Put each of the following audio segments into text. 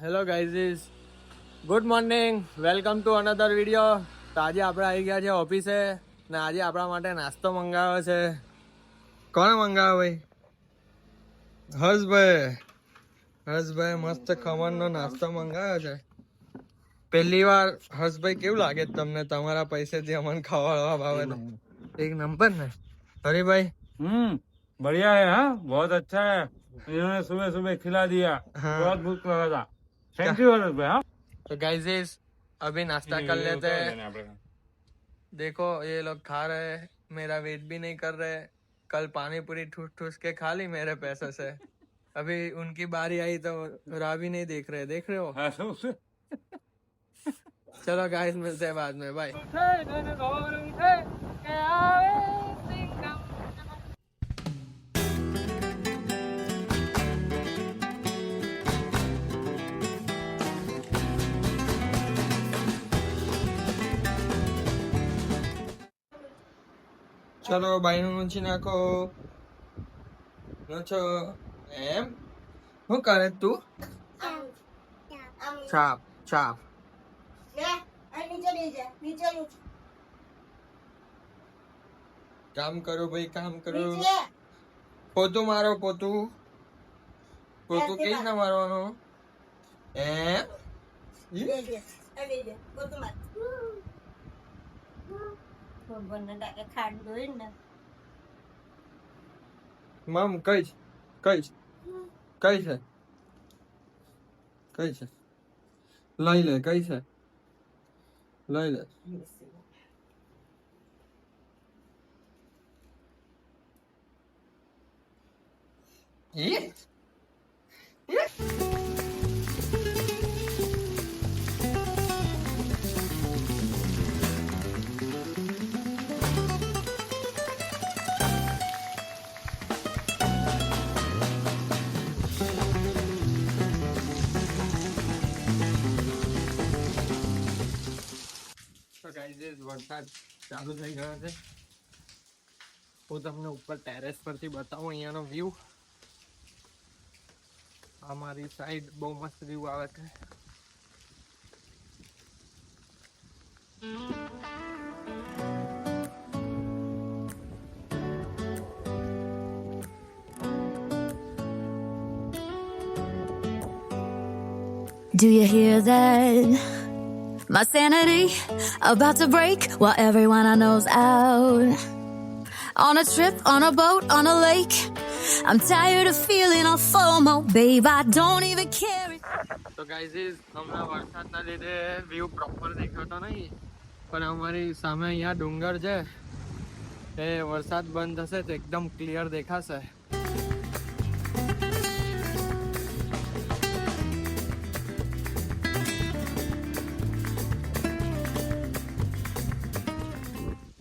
Hello guys, good morning, welcome to another video. તો આજે આપણે આવી ગયા છે ઓફિસે ને આજે આપણા માટે નાસ્તો મંગાવ્યો છે. કોણે મંગાવ્યો ભાઈ? હર્ષભાઈ મસ્ત ખમણનો નાસ્તો મંગાવ્યો છે. પહેલી વાર હર્ષભાઈ, કેવું લાગે તમને તમારા પૈસેથી અમને ખવડાવવા બાબતે? एक नंबर है हरी भाई। बढ़िया है। हाँ, बहुत अच्छा है। इन्होंने सुबह सुबह खिला दिया। हाँ। बहुत भूख लगा था। थैंक यू हर्ष भाई। हाँ, तो गाइस अभी नाश्ता कर लेते हैं। देखो ये लोग खा रहे हैं, मेरा वेट भी नहीं कर रहे। कल पानी पूरी ठूस ठूस के खा ली मेरे पैसे से। अभी उनकी बारी आई तो राह भी नहीं देख रहे हो। हाँ, सब चलो गाइस, मिलते हैं बाद में, बाय। ચલો બાયણું ઊંચી નાખો. છો એમ શું કરે તું? છાપ છાપ. કામ કરો ભાઈ, કામ કરો. પોતું મારો, પોતું પોતું કઈ ના મારવાનું એમ. મમ કઈ કઈ કઈ છે? કઈ છે? લઈ લે. કઈ છે? લઈ લે. વરસાદ ચાલુ થઈ ગયો છે. હું તમને ઉપર ટેરેસ પરથી બતાવું અહીંયાનો વ્યૂ. અમારી સાઈડ બહુ મસ્ત વ્યૂ આવે છે. Do you hear that? My sanity about to break while everyone I know's out. On a trip, on a boat, on a lake. I'm tired of feeling all FOMO, babe. I don't even care. તો guys, હમણાં વરસાદના લીધે view proper દેખાતો નહીં, પણ અમારી સામે અહીંયા ડુંગર છે. એ વરસાદ બંધ થશે તો એકદમ ક્લિયર દેખાશે.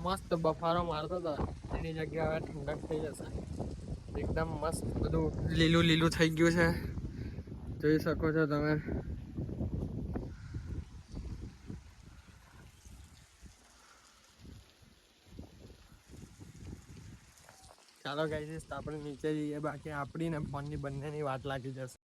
મસ્ત બફારો મારતો હતો, એની જગ્યાએ હવે ઠંડક થઈ જશે. એકદમ મસ્ત બધું લીલું લીલું થઈ ગયું છે, જોઈ શકો છો તમે. ચાલો ગાઈસ, આપણે નીચે જઈએ, બાકી આપણી ને ફોનની બંનેની વાત લાગી જશે.